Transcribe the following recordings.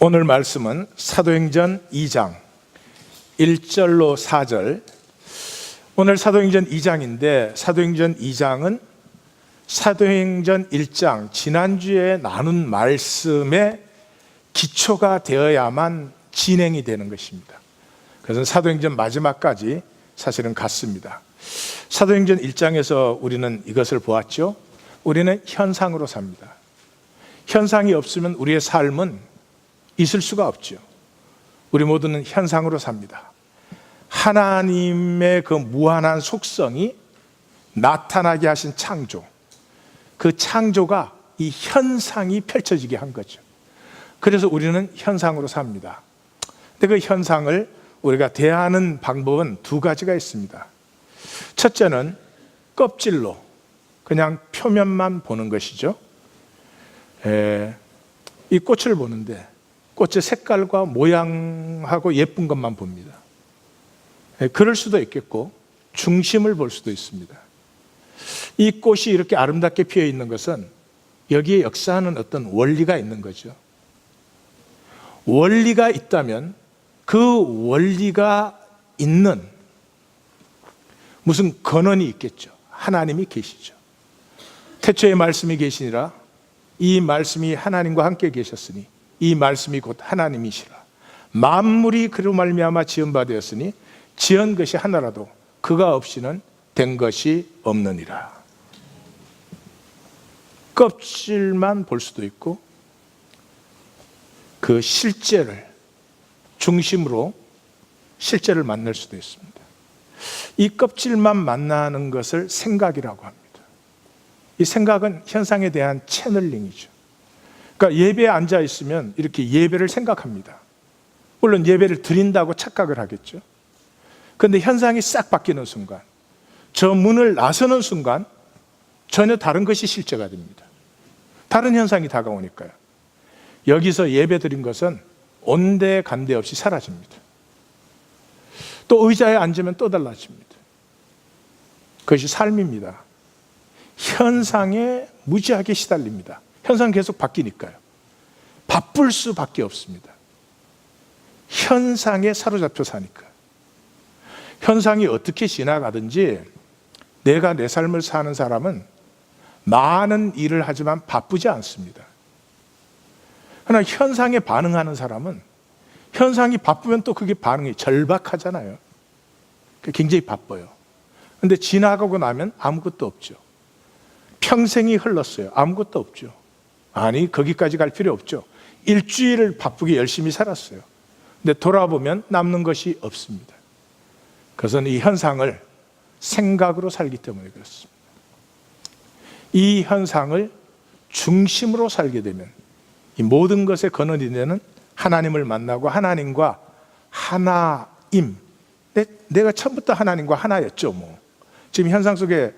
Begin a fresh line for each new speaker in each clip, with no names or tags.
오늘 말씀은 사도행전 2장 1절로 4절. 오늘 사도행전 2장인데 사도행전 2장은 사도행전 1장 지난주에 나눈 말씀의 기초가 되어야만 진행이 되는 것입니다. 그래서 사도행전 마지막까지 사실은 같습니다. 사도행전 1장에서 우리는 이것을 보았죠. 우리는 현상으로 삽니다. 현상이 없으면 우리의 삶은 있을 수가 없죠. 우리 모두는 현상으로 삽니다. 하나님의 그 무한한 속성이 나타나게 하신 창조, 그 창조가 이 현상이 펼쳐지게 한 거죠. 그래서 우리는 현상으로 삽니다. 근데 그 현상을 우리가 대하는 방법은 두 가지가 있습니다. 첫째는 껍질로 그냥 표면만 보는 것이죠. 이 꽃을 보는데 꽃의 색깔과 모양하고 예쁜 것만 봅니다. 그럴 수도 있겠고 중심을 볼 수도 있습니다. 이 꽃이 이렇게 아름답게 피어 있는 것은 여기에 역사하는 어떤 원리가 있는 거죠. 원리가 있다면 그 원리가 있는 무슨 근원이 있겠죠. 하나님이 계시죠. 태초에 말씀이 계시니라 이 말씀이 하나님과 함께 계셨으니 이 말씀이 곧 하나님이시라. 만물이 그로 말미암아 지은 바 되었으니 지은 것이 하나라도 그가 없이는 된 것이 없느니라. 껍질만 볼 수도 있고 그 실제를 중심으로 실제를 만날 수도 있습니다. 이 껍질만 만나는 것을 생각이라고 합니다. 이 생각은 현상에 대한 채널링이죠. 그러니까 예배에 앉아 있으면 이렇게 예배를 생각합니다. 물론 예배를 드린다고 착각을 하겠죠. 그런데 현상이 싹 바뀌는 순간, 저 문을 나서는 순간 전혀 다른 것이 실제가 됩니다. 다른 현상이 다가오니까요. 여기서 예배 드린 것은 온데간데 없이 사라집니다. 또 의자에 앉으면 또 달라집니다. 그것이 삶입니다. 현상에 무지하게 시달립니다. 현상 계속 바뀌니까요. 바쁠 수밖에 없습니다. 현상에 사로잡혀 사니까. 현상이 어떻게 지나가든지 내가 내 삶을 사는 사람은 많은 일을 하지만 바쁘지 않습니다. 그러나 현상에 반응하는 사람은 현상이 바쁘면 또 그게 반응이 절박하잖아요. 굉장히 바빠요. 그런데 지나가고 나면 아무것도 없죠. 평생이 흘렀어요. 아무것도 없죠. 아니, 거기까지 갈 필요 없죠. 일주일을 바쁘게 열심히 살았어요. 근데 돌아보면 남는 것이 없습니다. 그것은 이 현상을 생각으로 살기 때문에 그렇습니다. 이 현상을 중심으로 살게 되면 이 모든 것의 근원이 되는 하나님을 만나고 하나님과 하나임. 내가 처음부터 하나님과 하나였죠. 지금 현상 속에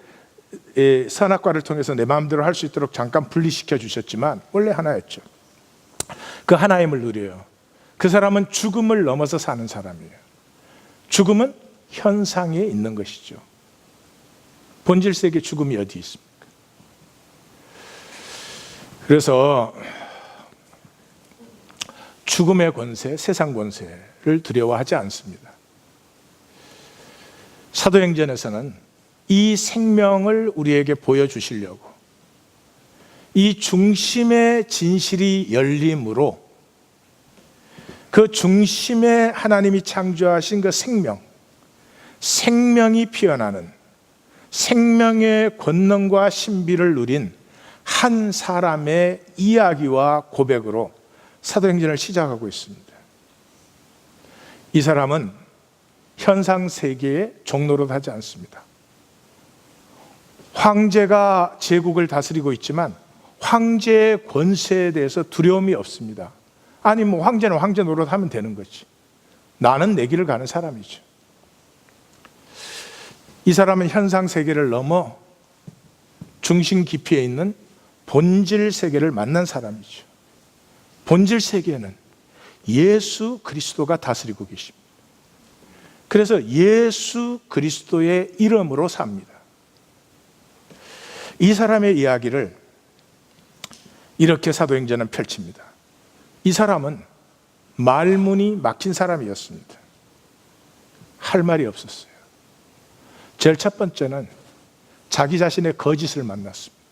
선악과를 통해서 내 마음대로 할 수 있도록 잠깐 분리시켜 주셨지만 원래 하나였죠. 그 하나임을 누려요. 그 사람은 죽음을 넘어서 사는 사람이에요. 죽음은 현상에 있는 것이죠. 본질 세계 죽음이 어디 있습니까? 그래서 죽음의 권세, 세상 권세를 두려워하지 않습니다. 사도행전에서는 이 생명을 우리에게 보여주시려고 이 중심의 진실이 열림으로 그 중심에 하나님이 창조하신 그 생명이 피어나는 생명의 권능과 신비를 누린 한 사람의 이야기와 고백으로 사도행전을 시작하고 있습니다. 이 사람은 현상 세계의 종로로 하지 않습니다. 황제가 제국을 다스리고 있지만 황제의 권세에 대해서 두려움이 없습니다. 아니 황제는 황제 노릇하면 되는 거지. 나는 내 길을 가는 사람이죠. 이 사람은 현상 세계를 넘어 중심 깊이에 있는 본질 세계를 만난 사람이죠. 본질 세계는 예수 그리스도가 다스리고 계십니다. 그래서 예수 그리스도의 이름으로 삽니다. 이 사람의 이야기를 이렇게 사도행전은 펼칩니다. 이 사람은 말문이 막힌 사람이었습니다. 할 말이 없었어요. 제일 첫 번째는 자기 자신의 거짓을 만났습니다.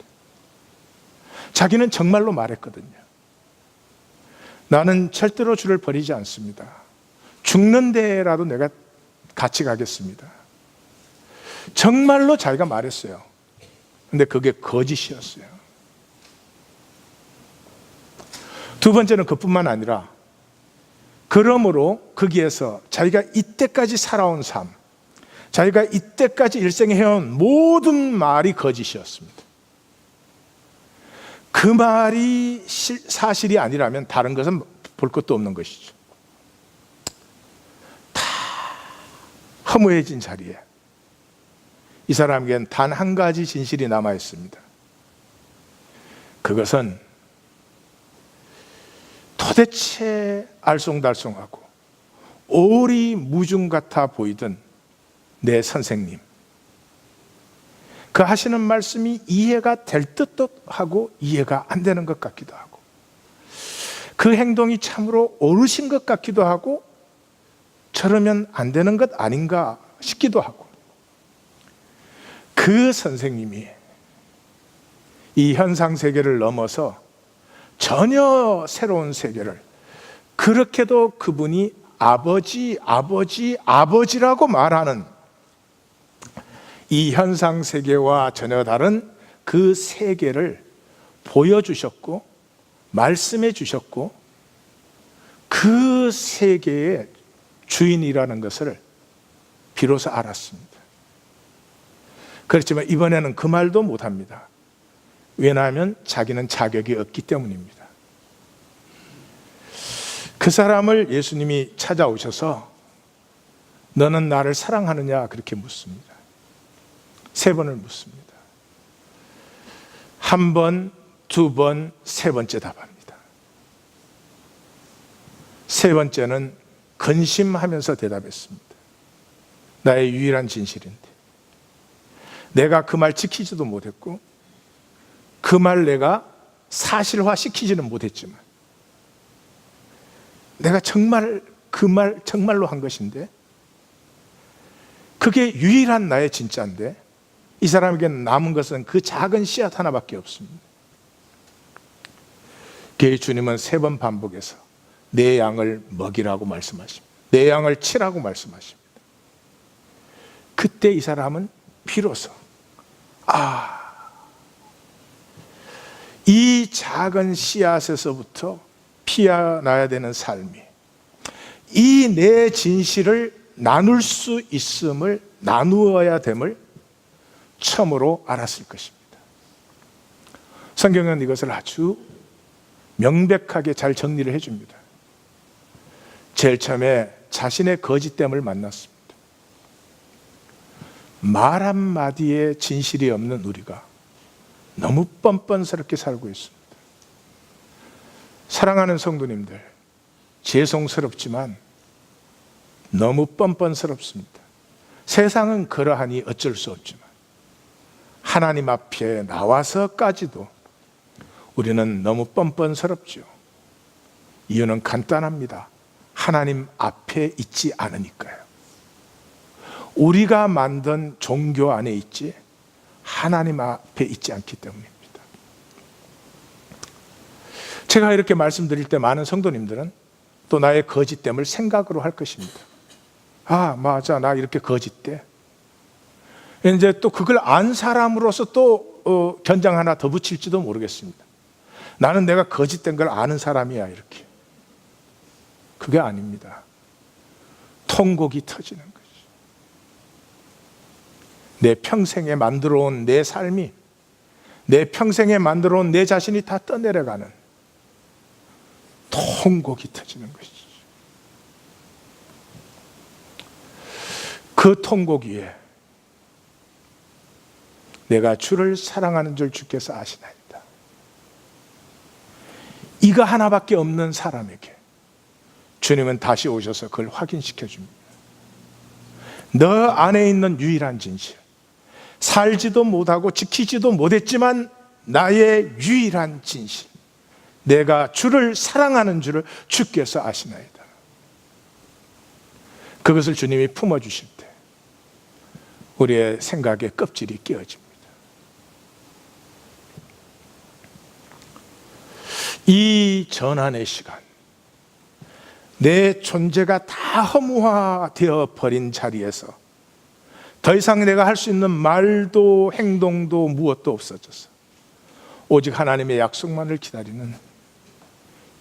자기는 정말로 말했거든요. 나는 절대로 주를 버리지 않습니다. 죽는 데라도 내가 같이 가겠습니다. 정말로 자기가 말했어요. 근데 그게 거짓이었어요. 두 번째는 그뿐만 아니라 그러므로 거기에서 자기가 이때까지 살아온 삶, 자기가 이때까지 일생에 해온 모든 말이 거짓이었습니다. 그 말이 사실이 아니라면 다른 것은 볼 것도 없는 것이죠. 다 허무해진 자리에 이 사람에게는 단 한 가지 진실이 남아 있습니다. 그것은 도대체 알쏭달쏭하고 오리무중 같아 보이던 내 선생님, 그 하시는 말씀이 이해가 될 듯도 하고 이해가 안 되는 것 같기도 하고, 그 행동이 참으로 옳으신 것 같기도 하고 저러면 안 되는 것 아닌가 싶기도 하고, 그 선생님이 이 현상 세계를 넘어서 전혀 새로운 세계를, 그렇게도 그분이 아버지라고 말하는 이 현상 세계와 전혀 다른 그 세계를 보여주셨고 말씀해 주셨고, 그 세계의 주인이라는 것을 비로소 알았습니다. 그렇지만 이번에는 그 말도 못합니다. 왜냐하면 자기는 자격이 없기 때문입니다. 그 사람을 예수님이 찾아오셔서 너는 나를 사랑하느냐 그렇게 묻습니다. 3번을 묻습니다. 1번, 2번, 3번째 답합니다. 3번째는 근심하면서 대답했습니다. 나의 유일한 진실인데 내가 그 말 지키지도 못했고 그 말 내가 사실화 시키지는 못했지만 내가 정말 그 말 정말로 한 것인데 그게 유일한 나의 진짜인데 이 사람에게는 남은 것은 그 작은 씨앗 하나밖에 없습니다. 그의 주님은 3번 반복해서 내 양을 먹이라고 말씀하십니다. 내 양을 치라고 말씀하십니다. 그때 이 사람은 비로소 이 작은 씨앗에서부터 피어나야 되는 삶이 이 내 진실을 나눌 수 있음을, 나누어야 됨을 처음으로 알았을 것입니다. 성경은 이것을 아주 명백하게 잘 정리를 해줍니다. 제일 처음에 자신의 거짓됨을 만났습니다. 말 한마디에 진실이 없는 우리가 너무 뻔뻔스럽게 살고 있습니다. 사랑하는 성도님들, 죄송스럽지만 너무 뻔뻔스럽습니다. 세상은 그러하니 어쩔 수 없지만 하나님 앞에 나와서까지도 우리는 너무 뻔뻔스럽죠. 이유는 간단합니다. 하나님 앞에 있지 않으니까요. 우리가 만든 종교 안에 있지 하나님 앞에 있지 않기 때문입니다. 제가 이렇게 말씀드릴 때 많은 성도님들은 또 나의 거짓됨을 생각으로 할 것입니다. 맞아, 나 이렇게 거짓돼. 이제 또 그걸 안 사람으로서 또 견장 하나 더 붙일지도 모르겠습니다. 나는 내가 거짓된 걸 아는 사람이야, 이렇게. 그게 아닙니다. 통곡이 터지는 거죠. 내 평생에 만들어온 내 삶이, 내 평생에 만들어온 내 자신이 다 떠내려가는 통곡이 터지는 것이죠. 그 통곡 위에 내가 주를 사랑하는 줄 주께서 아시나이다. 이거 하나밖에 없는 사람에게 주님은 다시 오셔서 그걸 확인시켜 줍니다. 너 안에 있는 유일한 진실, 살지도 못하고 지키지도 못했지만 나의 유일한 진실, 내가 주를 사랑하는 줄을 주께서 아시나이다. 그것을 주님이 품어주실 때 우리의 생각에 껍질이 끼어집니다. 이 전환의 시간, 내 존재가 다 허무화되어 버린 자리에서 더 이상 내가 할 수 있는 말도 행동도 무엇도 없어져서 오직 하나님의 약속만을 기다리는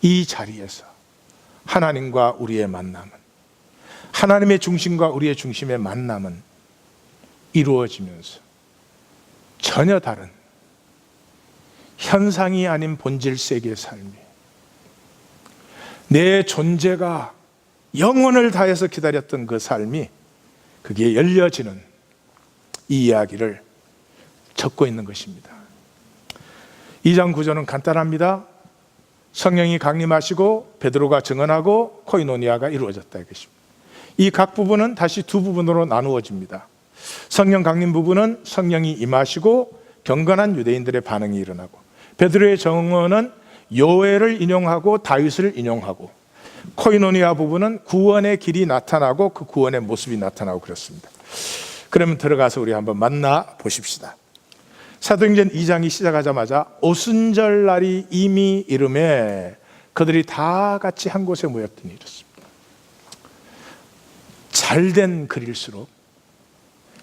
이 자리에서 하나님과 우리의 만남은, 하나님의 중심과 우리의 중심의 만남은 이루어지면서 전혀 다른 현상이 아닌 본질 세계의 삶이, 내 존재가 영혼을 다해서 기다렸던 그 삶이 그게 열려지는 이 이야기를 적고 있는 것입니다. 2장 9절은 간단합니다. 성령이 강림하시고 베드로가 증언하고 코이노니아가 이루어졌다 이것입니다. 이 각 부분은 다시 두 부분으로 나누어집니다. 성령 강림 부분은 성령이 임하시고 경건한 유대인들의 반응이 일어나고, 베드로의 증언은 요엘을 인용하고 다윗을 인용하고, 코이노니아 부분은 구원의 길이 나타나고 그 구원의 모습이 나타나고 그렇습니다. 그러면 들어가서 우리 한번 만나 보십시다. 사도행전 2장이 시작하자마자 오순절 날이 이미 이름에 그들이 다 같이 한 곳에 모였더니 이렇습니다. 잘된 글일수록,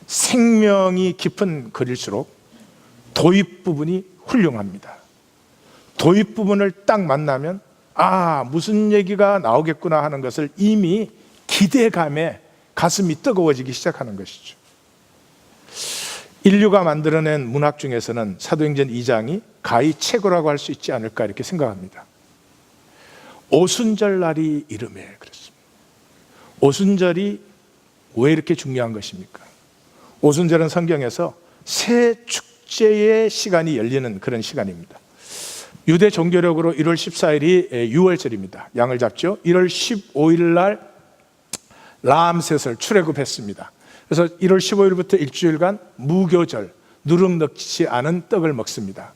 생명이 깊은 글일수록 도입 부분이 훌륭합니다. 도입 부분을 딱 만나면 무슨 얘기가 나오겠구나 하는 것을 이미 기대감에 가슴이 뜨거워지기 시작하는 것이죠. 인류가 만들어낸 문학 중에서는 사도행전 2장이 가히 최고라고 할 수 있지 않을까 이렇게 생각합니다. 오순절 날이 이름에 그렇습니다. 오순절이 왜 이렇게 중요한 것입니까? 오순절은 성경에서 새 축제의 시간이 열리는 그런 시간입니다. 유대 종교력으로 1월 14일이 유월절입니다. 양을 잡죠. 1월 15일 날 라암셋을 출애굽했습니다. 그래서 1월 15일부터 일주일간 무교절, 누룩 넣지 않은 떡을 먹습니다.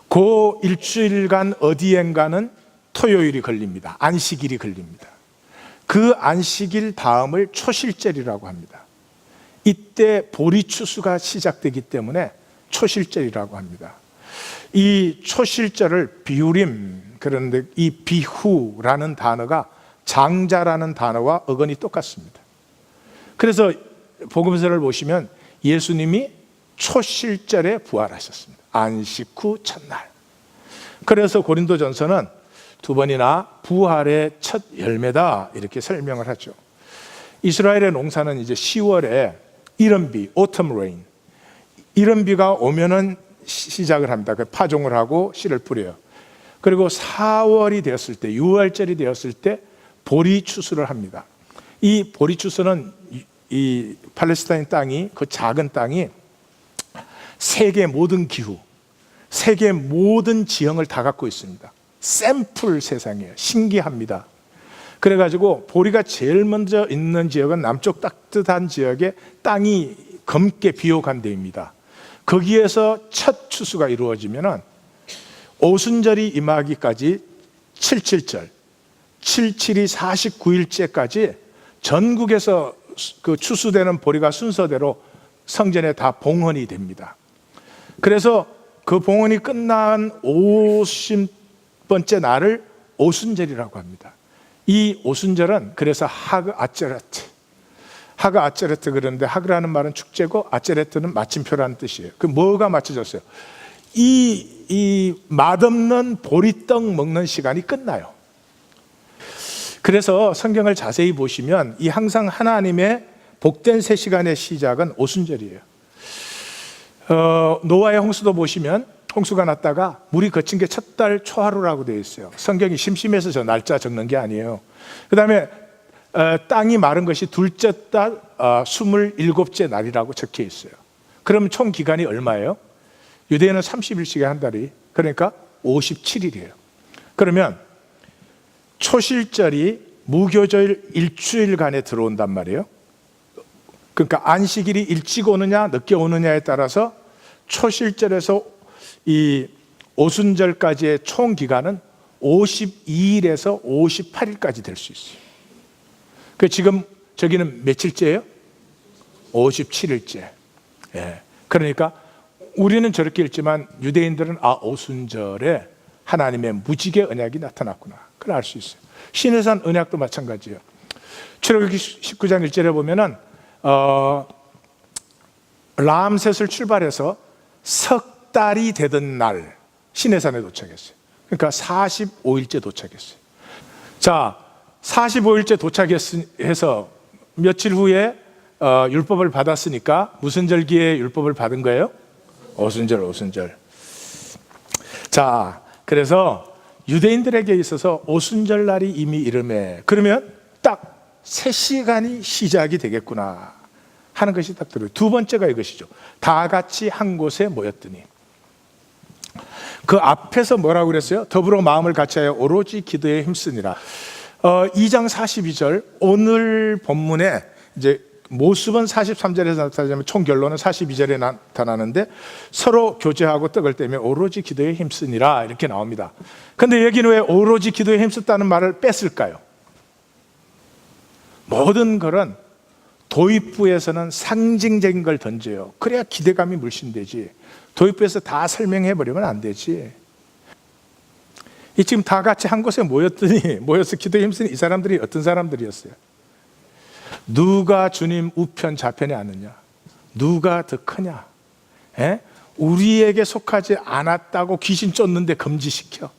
그 일주일간 어디엔가는 토요일이 걸립니다. 안식일이 걸립니다. 그 안식일 다음을 초실절이라고 합니다. 이때 보리추수가 시작되기 때문에 초실절이라고 합니다. 이 초실절을 비우림, 그런데 이 비후라는 단어가 장자라는 단어와 어근이 똑같습니다. 그래서 복음서를 보시면 예수님이 초실절에 부활하셨습니다. 안식 후 첫날. 그래서 고린도전서는 두 번이나 부활의 첫 열매다 이렇게 설명을 하죠. 이스라엘의 농사는 이제 10월에 이른비, autumn rain, 이른비가 오면은 시작을 합니다. 파종을 하고 씨를 뿌려요. 그리고 4월이 되었을 때, 6월절이 되었을 때 보리 추수를 합니다. 이 보리 추수는 이 팔레스타인 땅이, 그 작은 땅이 세계 모든 기후, 세계 모든 지형을 다 갖고 있습니다. 샘플 세상이에요. 신기합니다. 그래가지고 보리가 제일 먼저 있는 지역은 남쪽 따뜻한 지역에 땅이 검게 비옥한 데입니다. 거기에서 첫 추수가 이루어지면은 오순절이 임하기까지 77절, 77이 49일째까지 전국에서 그 추수되는 보리가 순서대로 성전에 다 봉헌이 됩니다. 그래서 그 봉헌이 끝난 50번째 날을 오순절이라고 합니다. 이 오순절은 그래서 하그 아체레트, 하그 아체레트 그러는데 하그라는 말은 축제고 아체레트는 마침표라는 뜻이에요. 그 뭐가 맞춰졌어요? 이 맛없는 보리떡 먹는 시간이 끝나요. 그래서 성경을 자세히 보시면 이 항상 하나님의 복된 새 시간의 시작은 오순절이에요. 노아의 홍수도 보시면 홍수가 났다가 물이 거친 게 첫 달 초하루라고 되어 있어요. 성경이 심심해서 저 날짜 적는 게 아니에요. 그 다음에 땅이 마른 것이 둘째 달 27째 날이라고 적혀 있어요. 그럼 총 기간이 얼마예요? 유대인은 30일씩에 한 달이, 그러니까 57일이에요. 그러면 초실절이 무교절 일주일간에 들어온단 말이에요. 그러니까 안식일이 일찍 오느냐 늦게 오느냐에 따라서 초실절에서 이 오순절까지의 총 기간은 52일에서 58일까지 될 수 있어요. 그 지금 저기는 며칠째예요? 57일째. 예. 그러니까 우리는 저렇게 읽지만 유대인들은 오순절에 하나님의 무지개 언약이 나타났구나. 그걸 알 수 있어요. 시내산 언약도 마찬가지예요. 출애굽기 19장 1절에 보면은 람셋을 출발해서 석 달이 되던 날 시내산에 도착했어요. 그러니까 45일째 도착했어요. 자, 45일째 도착해서 며칠 후에 율법을 받았으니까 무슨 절기에 율법을 받은 거예요? 오순절. 자, 그래서 유대인들에게 있어서 오순절 날이 이미 이름에 그러면 딱 3시간이 시작이 되겠구나 하는 것이 딱 들어요. 두 번째가 이것이죠. 다 같이 한 곳에 모였더니. 그 앞에서 뭐라고 그랬어요? 더불어 마음을 같이하여 오로지 기도에 힘쓰니라. 2장 42절 오늘 본문에 이제 모습은 43절에서 나타나면 총 결론은 42절에 나타나는데 서로 교제하고 떡을 떼며 오로지 기도에 힘쓰니라 이렇게 나옵니다. 그런데 여기는 왜 오로지 기도에 힘썼다는 말을 뺐을까요? 모든 것은 도입부에서는 상징적인 걸 던져요. 그래야 기대감이 물씬되지. 도입부에서 다 설명해버리면 안 되지. 이 지금 다 같이 한 곳에 모여서 기도에 힘쓰니 이 사람들이 어떤 사람들이었어요? 누가 주님 우편 좌편에 앉느냐? 누가 더 크냐? 에? 우리에게 속하지 않았다고 귀신 쫓는데 금지시켜.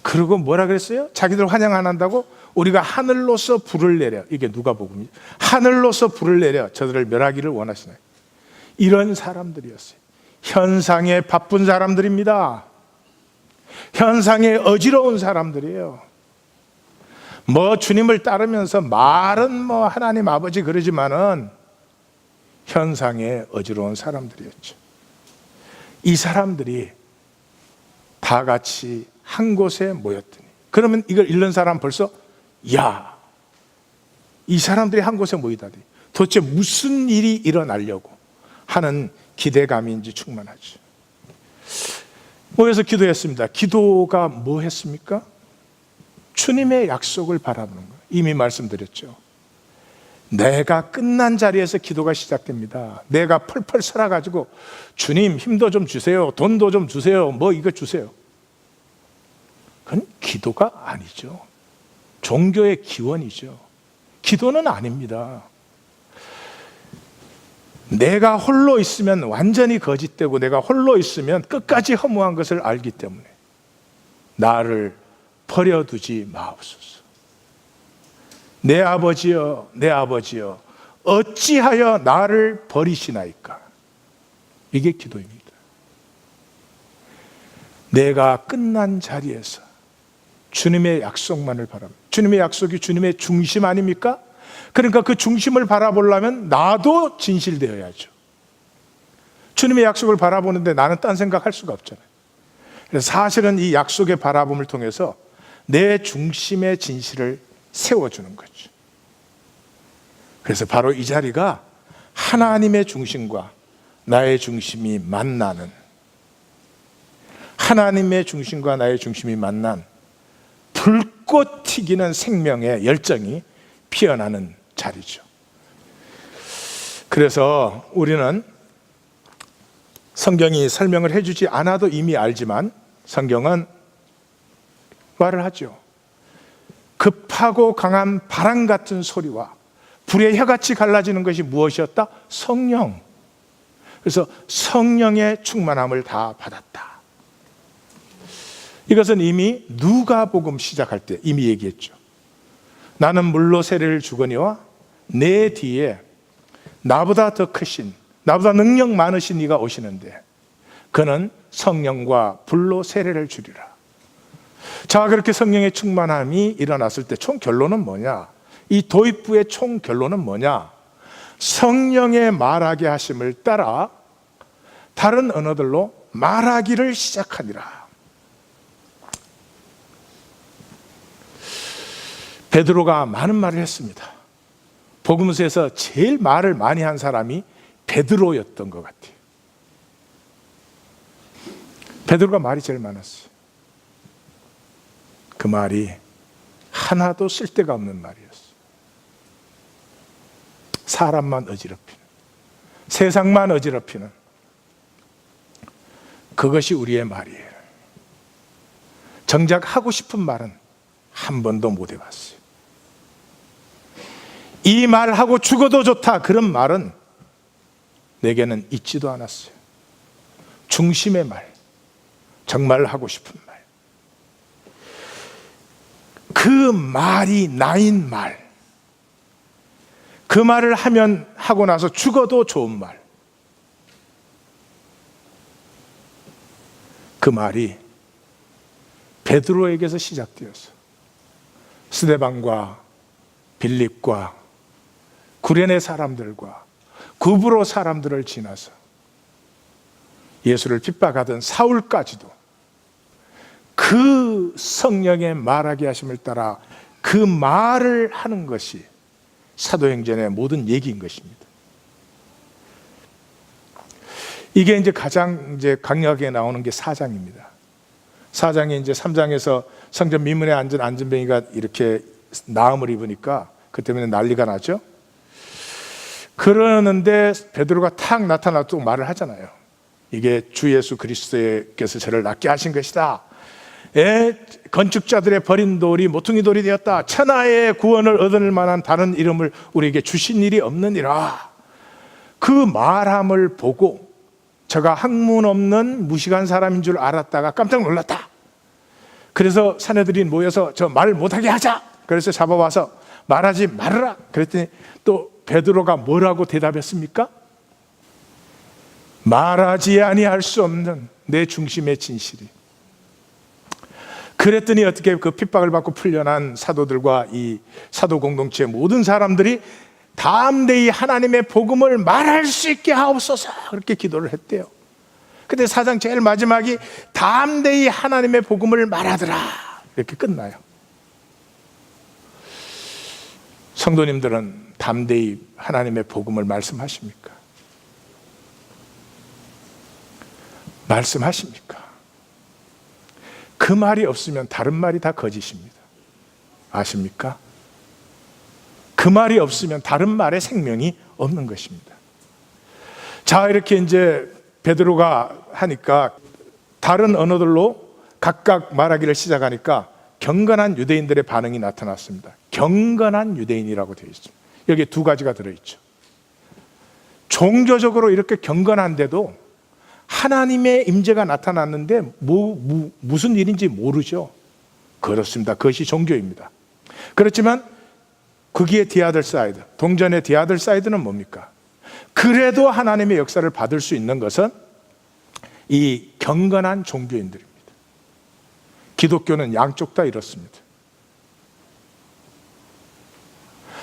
그리고 뭐라 그랬어요? 자기들 환영 안 한다고? 우리가 하늘로서 불을 내려. 이게 누가복음이죠. 하늘로서 불을 내려 저들을 멸하기를 원하시나요? 이런 사람들이었어요. 현상에 바쁜 사람들입니다. 현상에 어지러운 사람들이에요. 뭐 주님을 따르면서 말은 뭐 하나님 아버지 그러지만은 현상에 어지러운 사람들이었죠. 이 사람들이 다 같이 한 곳에 모였더니 그러면 이걸 읽는 사람 벌써 야, 이 사람들이 한 곳에 모이다니 도대체 무슨 일이 일어나려고 하는 기대감인지 충만하죠. 모여서 기도했습니다. 기도가 뭐 했습니까? 주님의 약속을 바라보는 거예요. 이미 말씀드렸죠. 내가 끝난 자리에서 기도가 시작됩니다. 내가 펄펄 살아가지고 주님 힘도 좀 주세요. 돈도 좀 주세요. 뭐 이거 주세요. 그건 기도가 아니죠. 종교의 기원이죠. 기도는 아닙니다. 내가 홀로 있으면 완전히 거짓되고 내가 홀로 있으면 끝까지 허무한 것을 알기 때문에 나를 버려두지 마옵소서. 내 아버지여, 내 아버지여, 어찌하여 나를 버리시나이까? 이게 기도입니다. 내가 끝난 자리에서 주님의 약속만을 바랍니다. 주님의 약속이 주님의 중심 아닙니까? 그러니까 그 중심을 바라보려면 나도 진실되어야죠. 주님의 약속을 바라보는데 나는 딴 생각할 수가 없잖아요. 그래서 사실은 이 약속의 바라봄을 통해서 내 중심의 진실을 세워주는 거죠. 그래서 바로 이 자리가 하나님의 중심과 나의 중심이 만나는, 하나님의 중심과 나의 중심이 만난 불꽃 튀기는 생명의 열정이 피어나는 자리죠. 그래서 우리는 성경이 설명을 해주지 않아도 이미 알지만 성경은 말을 하죠. 급하고 강한 바람 같은 소리와 불의 혀같이 갈라지는 것이 무엇이었다? 성령. 그래서 성령의 충만함을 다 받았다. 이것은 이미 누가복음 시작할 때 이미 얘기했죠. 나는 물로 세례를 주거니와 내 뒤에 나보다 더 크신, 나보다 능력 많으신 이가 오시는데 그는 성령과 불로 세례를 주리라. 자, 그렇게 성령의 충만함이 일어났을 때 총 결론은 뭐냐? 이 도입부의 총 결론은 뭐냐? 성령의 말하게 하심을 따라 다른 언어들로 말하기를 시작하니라. 베드로가 많은 말을 했습니다. 복음서에서 제일 말을 많이 한 사람이 베드로였던 것 같아요. 베드로가 말이 제일 많았어요. 그 말이 하나도 쓸데가 없는 말이었어요. 사람만 어지럽히는, 세상만 어지럽히는 그것이 우리의 말이에요. 정작 하고 싶은 말은 한 번도 못 해봤어요. 이 말하고 죽어도 좋다, 그런 말은 내게는 있지도 않았어요. 중심의 말, 정말 하고 싶은 말, 그 말이 나인 말, 그 말을 하고 나서 죽어도 좋은 말, 그 말이 베드로에게서 시작되었어. 스데반과 빌립과 구레네 사람들과 구브로 사람들을 지나서 예수를 핍박하던 사울까지도 그 성령의 말하게 하심을 따라 그 말을 하는 것이 사도행전의 모든 얘기인 것입니다. 이게 이제 가장 강력하게 나오는 게 4장입니다. 4장에 이제 3장에서 성전 미문에 앉은 안전뱅이가 이렇게 나음을 입으니까 그 때문에 난리가 나죠. 그러는데 베드로가 탁 나타나서 말을 하잖아요. 이게 주 예수 그리스도께서 저를 낫게 하신 것이다. 건축자들의 버린 돌이 모퉁이 돌이 되었다. 천하의 구원을 얻을 만한 다른 이름을 우리에게 주신 일이 없느니라. 그 말함을 보고 저가 학문 없는 무식한 사람인 줄 알았다가 깜짝 놀랐다. 그래서 사내들이 모여서 저 말 못하게 하자. 그래서 잡아와서 말하지 말아라. 그랬더니 또 베드로가 뭐라고 대답했습니까? 말하지 아니할 수 없는 내 중심의 진실이. 그랬더니 어떻게 그 핍박을 받고 풀려난 사도들과 이 사도 공동체의 모든 사람들이 담대히 하나님의 복음을 말할 수 있게 하옵소서, 그렇게 기도를 했대요. 근데 4장 제일 마지막이 담대히 하나님의 복음을 말하더라, 이렇게 끝나요. 성도님들은 담대히 하나님의 복음을 말씀하십니까? 말씀하십니까? 그 말이 없으면 다른 말이 다 거짓입니다. 아십니까? 그 말이 없으면 다른 말에 생명이 없는 것입니다. 자, 이렇게 이제 베드로가 하니까 다른 언어들로 각각 말하기를 시작하니까 경건한 유대인들의 반응이 나타났습니다. 경건한 유대인이라고 되어 있습니다. 여기에 두 가지가 들어있죠. 종교적으로 이렇게 경건한데도 하나님의 임재가 나타났는데 무슨 일인지 모르죠. 그렇습니다. 그것이 종교입니다. 그렇지만 거기에 디아들 사이드, 동전의 디아들 사이드는 뭡니까? 그래도 하나님의 역사를 받을 수 있는 것은 이 경건한 종교인들입니다. 기독교는 양쪽 다 이렇습니다.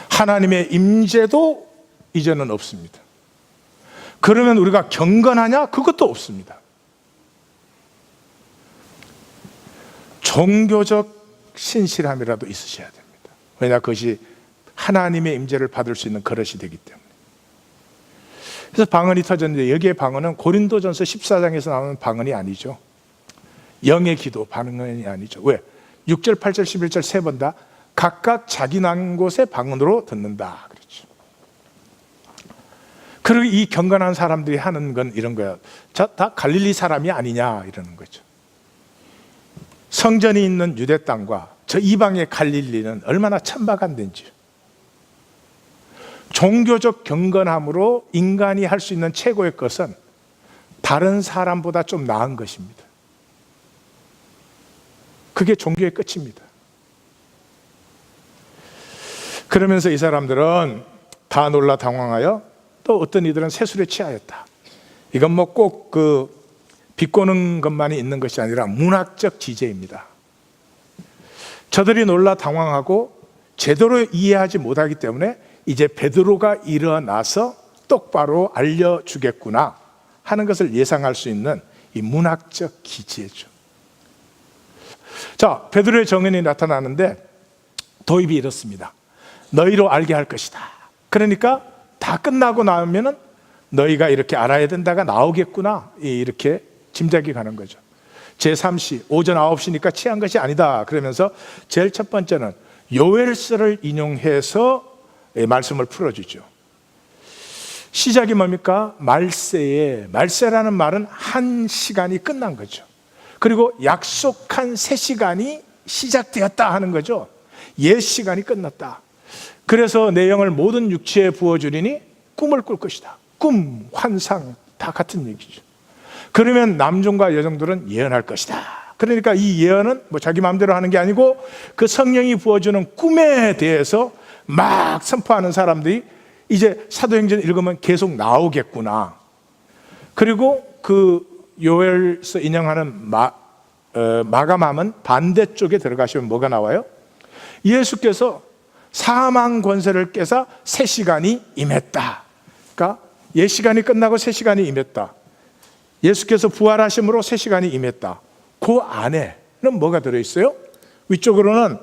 하나님의 임재도 이제는 없습니다. 그러면 우리가 경건하냐? 그것도 없습니다. 종교적 신실함이라도 있으셔야 됩니다. 왜냐, 그것이 하나님의 임재를 받을 수 있는 그릇이 되기 때문에. 그래서 방언이 터졌는데 여기에 방언은 고린도전서 14장에서 나오는 방언이 아니죠. 영의 기도 방언이 아니죠. 왜? 6절, 8절, 11절 세 번 다 각각 자기 난 곳의 방언으로 듣는다 그렇죠. 그리고 이 경건한 사람들이 하는 건 이런 거예요. 다 갈릴리 사람이 아니냐 이러는 거죠. 성전이 있는 유대 땅과 저 이방의 갈릴리는 얼마나 천박한 데인지. 종교적 경건함으로 인간이 할 수 있는 최고의 것은 다른 사람보다 좀 나은 것입니다. 그게 종교의 끝입니다. 그러면서 이 사람들은 다 놀라 당황하여 또 어떤 이들은 세술에 취하였다. 이건 뭐 꼭 그 비꼬는 것만이 있는 것이 아니라 문학적 지제입니다. 저들이 놀라 당황하고 제대로 이해하지 못하기 때문에 이제 베드로가 일어나서 똑바로 알려주겠구나 하는 것을 예상할 수 있는 이 문학적 기제죠. 자, 베드로의 정언이 나타나는데 도입이 이렇습니다. 너희로 알게 할 것이다. 그러니까 다 끝나고 나면은 너희가 이렇게 알아야 된다가 나오겠구나, 이렇게 짐작이 가는 거죠. 제3시 오전 9시니까 취한 것이 아니다 그러면서 제일 첫 번째는 요엘서를 인용해서 말씀을 풀어주죠. 시작이 뭡니까? 말세라는 말은 한 시간이 끝난 거죠. 그리고 약속한 새 시간이 시작되었다 하는 거죠. 옛 시간이 끝났다. 그래서 내 영을 모든 육체에 부어주리니 꿈을 꿀 것이다. 꿈, 환상 다 같은 얘기죠. 그러면 남종과 여종들은 예언할 것이다. 그러니까 이 예언은 뭐 자기 마음대로 하는 게 아니고 그 성령이 부어주는 꿈에 대해서 막 선포하는 사람들이 이제 사도행전 읽으면 계속 나오겠구나. 그리고 그 요엘서 인용하는 마가맘은 반대쪽에 들어가시면 뭐가 나와요? 예수께서 사망 권세를 깨사 새 시간이 임했다. 그러니까 옛 시간이 끝나고 새 시간이 임했다. 예수께서 부활하심으로 새 시간이 임했다. 그 안에는 뭐가 들어있어요? 위쪽으로는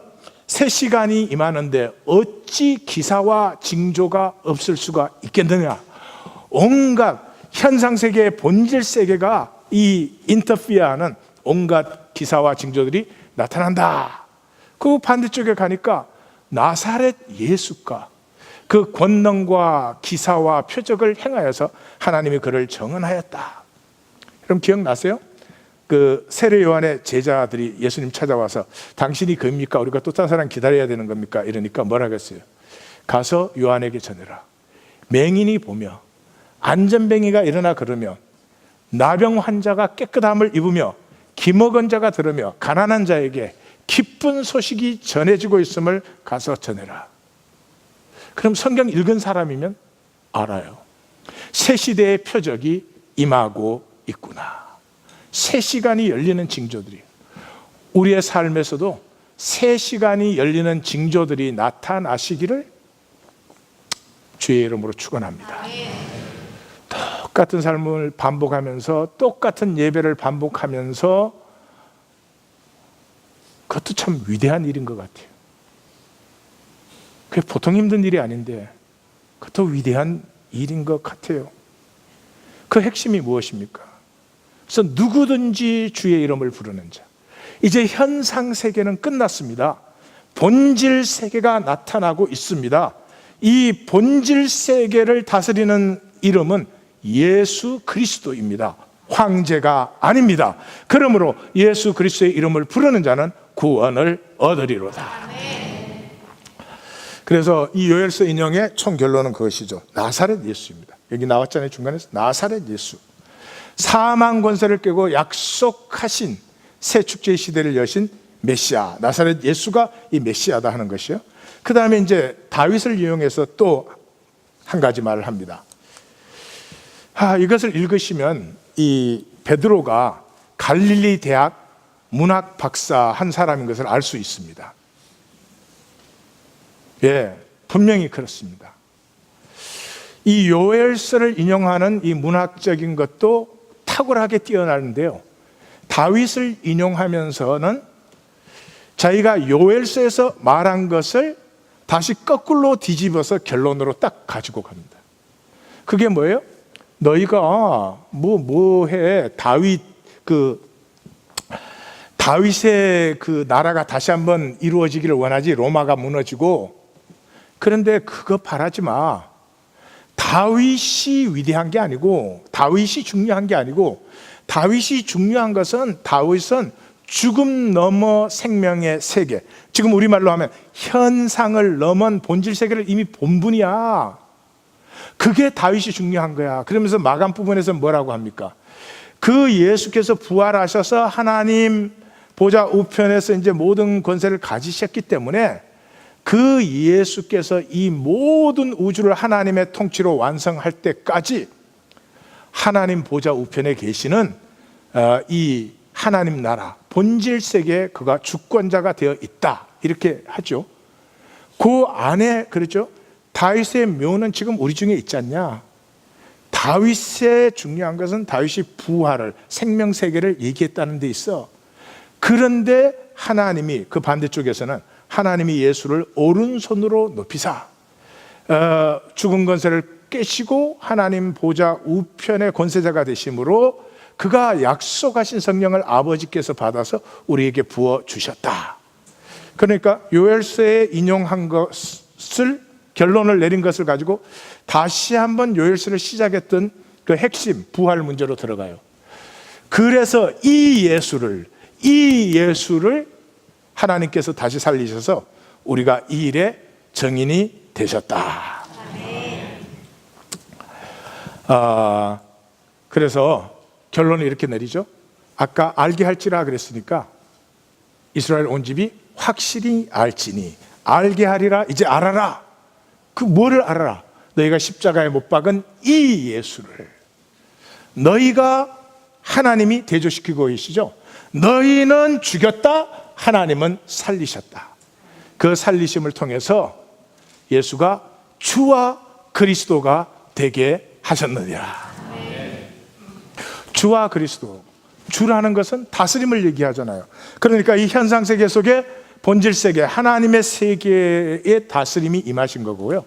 새 시간이 임하는데 어찌 기사와 징조가 없을 수가 있겠느냐. 온갖 현상세계의 본질세계가 이 인터피어하는 온갖 기사와 징조들이 나타난다. 그 반대쪽에 가니까 나사렛 예수가 그 권능과 기사와 표적을 행하여서 하나님이 그를 정언하였다. 그럼 기억나세요? 그 세례 요한의 제자들이 예수님 찾아와서 당신이 그입니까? 우리가 또 다른 사람 기다려야 되는 겁니까? 이러니까 뭐라고 했어요? 가서 요한에게 전해라. 맹인이 보며 안전뱅이가 일어나 걸으며 나병 환자가 깨끗함을 입으며 기먹은 자가 들으며 가난한 자에게 기쁜 소식이 전해지고 있음을 가서 전해라. 그럼 성경 읽은 사람이면 알아요. 새 시대의 표적이 임하고 있구나. 새 시간이 열리는 징조들이, 우리의 삶에서도 새 시간이 열리는 징조들이 나타나시기를 주의 이름으로 축원합니다. 똑같은 삶을 반복하면서 똑같은 예배를 반복하면서 그것도 참 위대한 일인 것 같아요. 그게 보통 힘든 일이 아닌데 그것도 위대한 일인 것 같아요. 그 핵심이 무엇입니까? 그래서 누구든지 주의 이름을 부르는 자. 이제 현상 세계는 끝났습니다. 본질 세계가 나타나고 있습니다. 이 본질 세계를 다스리는 이름은 예수 그리스도입니다. 황제가 아닙니다. 그러므로 예수 그리스도의 이름을 부르는 자는 구원을 얻으리로다. 그래서 이 요엘서 인용의 총 결론은 그것이죠. 나사렛 예수입니다. 여기 나왔잖아요. 중간에서 나사렛 예수. 사망 권세를 깨고 약속하신 새 축제의 시대를 여신 메시아, 나사렛 예수가 이 메시아다 하는 것이요. 그 다음에 이제 다윗을 이용해서 또 한 가지 말을 합니다. 이것을 읽으시면 이 베드로가 갈릴리 대학 문학 박사 한 사람인 것을 알 수 있습니다. 예, 분명히 그렇습니다. 이 요엘서를 인용하는 이 문학적인 것도 탁월하게 뛰어나는데요. 다윗을 인용하면서는 자기가 요엘서에서 말한 것을 다시 거꾸로 뒤집어서 결론으로 딱 가지고 갑니다. 그게 뭐예요? 너희가 뭐해? 다윗의 그 나라가 다시 한번 이루어지기를 원하지. 로마가 무너지고. 그런데 그거 바라지 마. 다윗이 위대한 게 아니고, 다윗이 중요한 게 아니고, 다윗이 중요한 것은, 다윗은 죽음 넘어 생명의 세계, 지금 우리말로 하면 현상을 넘은 본질 세계를 이미 본 분이야. 그게 다윗이 중요한 거야. 그러면서 마감 부분에서 뭐라고 합니까? 그 예수께서 부활하셔서 하나님 보좌 우편에서 이제 모든 권세를 가지셨기 때문에 그 예수께서 이 모든 우주를 하나님의 통치로 완성할 때까지 하나님 보좌 우편에 계시는 이 하나님 나라 본질 세계에 그가 주권자가 되어 있다, 이렇게 하죠. 그 안에 그렇죠. 다윗의 묘는 지금 우리 중에 있지 않냐. 다윗의 중요한 것은 다윗이 부활을, 생명 세계를 얘기했다는 데 있어. 그런데 하나님이 그 반대쪽에서는 하나님이 예수를 오른손으로 높이사 죽은 권세를 깨시고 하나님 보좌 우편의 권세자가 되심으로 그가 약속하신 성령을 아버지께서 받아서 우리에게 부어주셨다. 그러니까 요엘서에 인용한 것을 결론을 내린 것을 가지고 다시 한번 요엘서를 시작했던 그 핵심 부활 문제로 들어가요. 그래서 이 예수를 하나님께서 다시 살리셔서 우리가 이 일의 증인이 되셨다. 그래서 결론을 이렇게 내리죠. 아까 알게 할지라 그랬으니까 이스라엘 온 집이 확실히 알지니, 알게 하리라. 이제 알아라. 그 뭐를 알아라? 너희가 십자가에 못 박은 이 예수를. 너희가 하나님이 대조시키고 계시죠. 너희는 죽였다, 하나님은 살리셨다. 그 살리심을 통해서 예수가 주와 그리스도가 되게 하셨느니라. 주와 그리스도. 주라는 것은 다스림을 얘기하잖아요. 그러니까 이 현상세계 속에 본질세계, 하나님의 세계의 다스림이 임하신 거고요.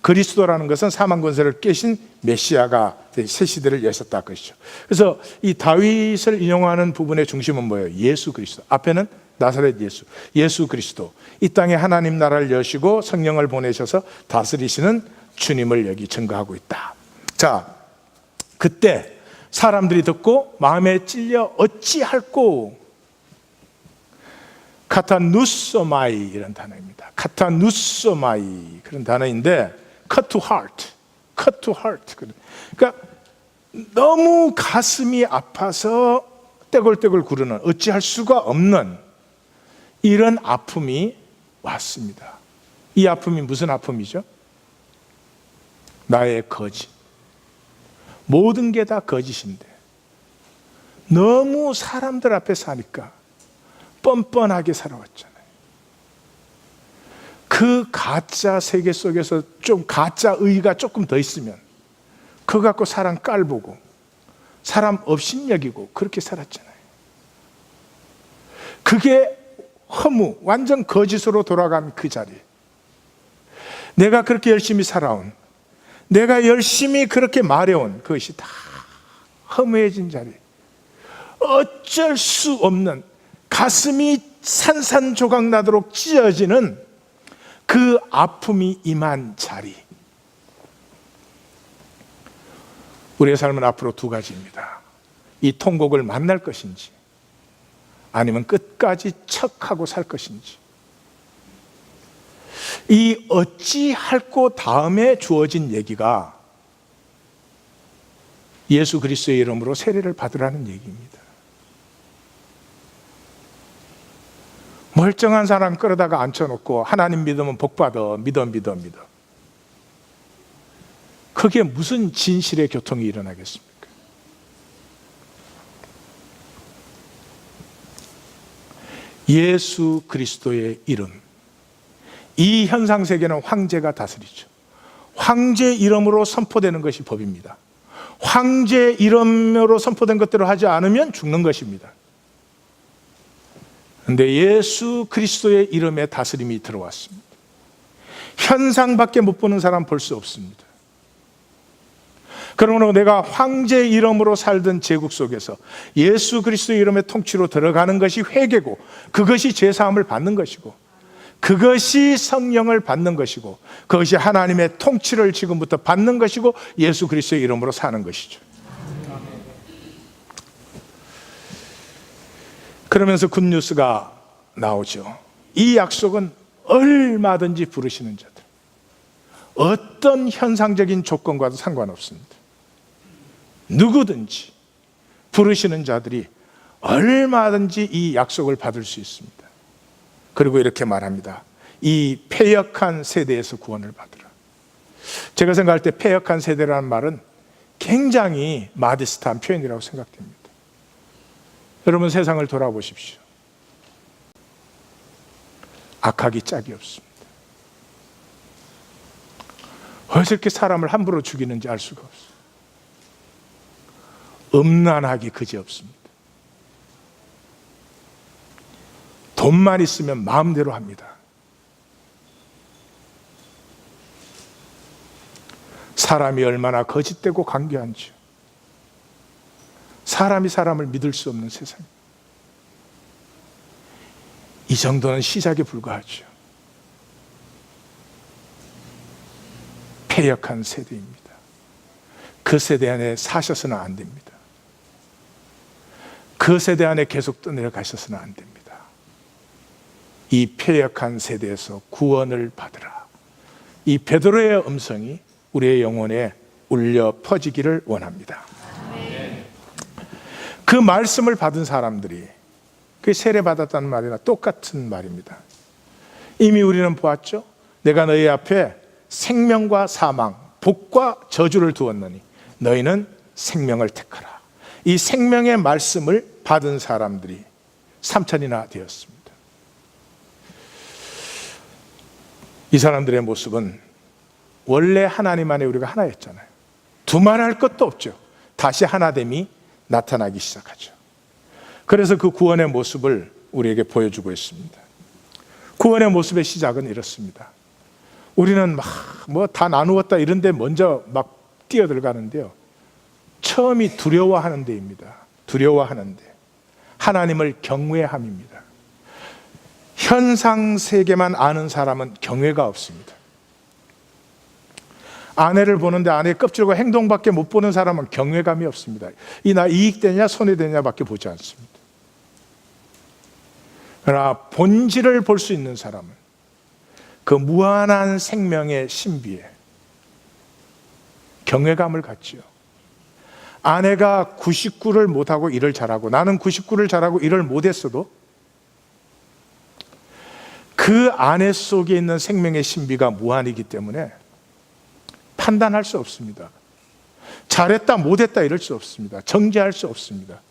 그리스도라는 것은 사망 권세를 깨신 메시아가 새 시대를 여셨다 것이죠. 그래서 이 다윗을 인용하는 부분의 중심은 뭐예요? 예수 그리스도. 앞에는 나사렛 예수 그리스도. 이 땅에 하나님 나라를 여시고 성령을 보내셔서 다스리시는 주님을 여기 증거하고 있다. 자, 그때 사람들이 듣고 마음에 찔려 어찌할꼬. 카타누소마이 이런 단어입니다. 카타누소마이 그런 단어인데 cut to heart. 그러니까 너무 가슴이 아파서 떼굴떼굴 구르는, 어찌할 수가 없는 이런 아픔이 왔습니다. 이 아픔이 무슨 아픔이죠? 나의 거짓. 모든 게 다 거짓인데 너무 사람들 앞에 사니까 뻔뻔하게 살아왔잖아요. 그 가짜 세계 속에서 좀 가짜 의가 조금 더 있으면 그거 갖고 사람 깔보고 사람 업신여기고 그렇게 살았잖아요. 그게 허무, 완전 거짓으로 돌아간 그 자리. 내가 그렇게 열심히 살아온, 내가 열심히 그렇게 말해온 그것이 다 허무해진 자리. 어쩔 수 없는, 가슴이 산산조각 나도록 찢어지는 그 아픔이 임한 자리. 우리의 삶은 앞으로 두 가지입니다. 이 통곡을 만날 것인지 아니면 끝까지 척하고 살 것인지. 이 어찌할꼬 다음에 주어진 얘기가 예수 그리스도의 이름으로 세례를 받으라는 얘기입니다. 멀쩡한 사람 끌어다가 앉혀놓고 하나님 믿으면 복받아, 믿어. 그게 무슨 진실의 교통이 일어나겠습니까? 예수 그리스도의 이름. 이 현상세계는 황제가 다스리죠. 황제 이름으로 선포되는 것이 법입니다. 황제 이름으로 선포된 것대로 하지 않으면 죽는 것입니다. 그런데 예수 그리스도의 이름에 다스림이 들어왔습니다. 현상밖에 못 보는 사람 볼 수 없습니다. 그러므로 내가 황제 이름으로 살던 제국 속에서 예수 그리스도의 이름의 통치로 들어가는 것이 회개고, 그것이 죄사함을 받는 것이고, 그것이 성령을 받는 것이고, 그것이 하나님의 통치를 지금부터 받는 것이고, 예수 그리스도의 이름으로 사는 것이죠. 그러면서 굿뉴스가 나오죠. 이 약속은 얼마든지 부르시는 자들, 어떤 현상적인 조건과도 상관없습니다. 누구든지 부르시는 자들이 얼마든지 이 약속을 받을 수 있습니다. 그리고 이렇게 말합니다. 이 패역한 세대에서 구원을 받으라. 제가 생각할 때 패역한 세대라는 말은 굉장히 마디스트한 표현이라고 생각됩니다. 여러분, 세상을 돌아보십시오. 악하기 짝이 없습니다. 왜 저렇게 사람을 함부로 죽이는지 알 수가 없어요. 음란하기 그지없습니다. 돈만 있으면 마음대로 합니다. 사람이 얼마나 거짓되고 간교한지요. 사람이 사람을 믿을 수 없는 세상. 이 정도는 시작에 불과하죠. 패역한 세대입니다. 그 세대 안에 사셔서는 안 됩니다. 그 세대 안에 계속 떠내려가셔서는 안 됩니다. 이 패역한 세대에서 구원을 받으라. 이 베드로의 음성이 우리의 영혼에 울려 퍼지기를 원합니다. 그 말씀을 받은 사람들이 그 세례받았다는 말이나 똑같은 말입니다. 이미 우리는 보았죠. 내가 너희 앞에 생명과 사망, 복과 저주를 두었느니 너희는 생명을 택하라. 이 생명의 말씀을 받은 사람들이 3천이나 되었습니다. 이 사람들의 모습은 원래 하나님 안에 우리가 하나였잖아요. 두말할 것도 없죠. 다시 하나됨이 나타나기 시작하죠. 그래서 그 구원의 모습을 우리에게 보여주고 있습니다. 구원의 모습의 시작은 이렇습니다. 우리는 다 나누었다 이런 데 먼저 막 뛰어들어가는데요. 처음이 두려워하는 데입니다. 두려워하는 데. 하나님을 경외함입니다. 현상 세계만 아는 사람은 경외가 없습니다. 아내를 보는데 아내의 껍질과 행동밖에 못 보는 사람은 경외감이 없습니다. 이 나 이익되냐 손해되냐 밖에 보지 않습니다. 그러나 본질을 볼 수 있는 사람은 그 무한한 생명의 신비에 경외감을 갖지요. 아내가 99를 못하고 일을 잘하고 나는 99를 잘하고 일을 못했어도 그 아내 속에 있는 생명의 신비가 무한이기 때문에 판단할 수 없습니다. 잘했다 못했다 이럴 수 없습니다. 정죄할 수 없습니다.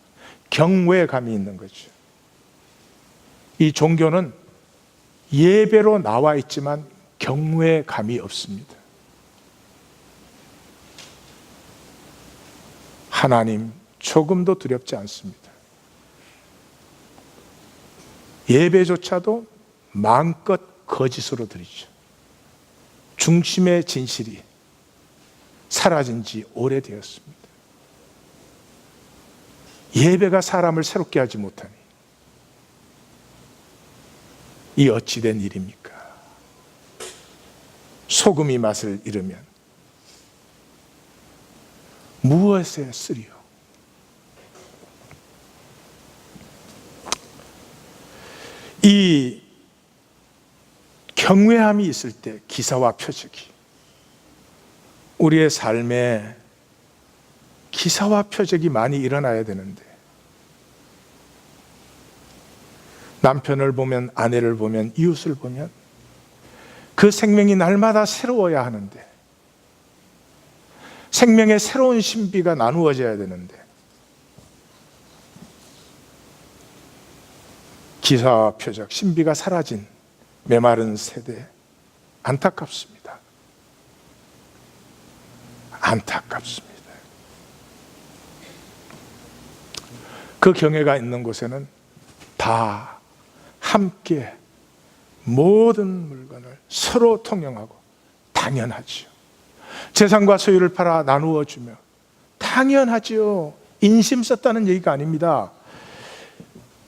경외감이 있는 거죠. 이 종교는 예배로 나와 있지만 경외감이 없습니다. 하나님 조금도 두렵지 않습니다. 예배조차도 마음껏 거짓으로 드리죠. 중심의 진실이 사라진 지 오래되었습니다. 예배가 사람을 새롭게 하지 못하니 이 어찌된 일입니까? 소금이 맛을 잃으면 무엇에 쓰리요? 이 경외함이 있을 때 기사와 표적이 우리의 삶에 기사와 표적이 많이 일어나야 되는데 남편을 보면 아내를 보면 이웃을 보면 그 생명이 날마다 새로워야 하는데 생명의 새로운 신비가 나누어져야 되는데 기사와 표적, 신비가 사라진 메마른 세대 안타깝습니다. 안타깝습니다. 그 경외가 있는 곳에는 다 함께 모든 물건을 서로 통용하고 당연하지요. 재산과 소유를 팔아 나누어 주며 당연하지요. 인심 썼다는 얘기가 아닙니다.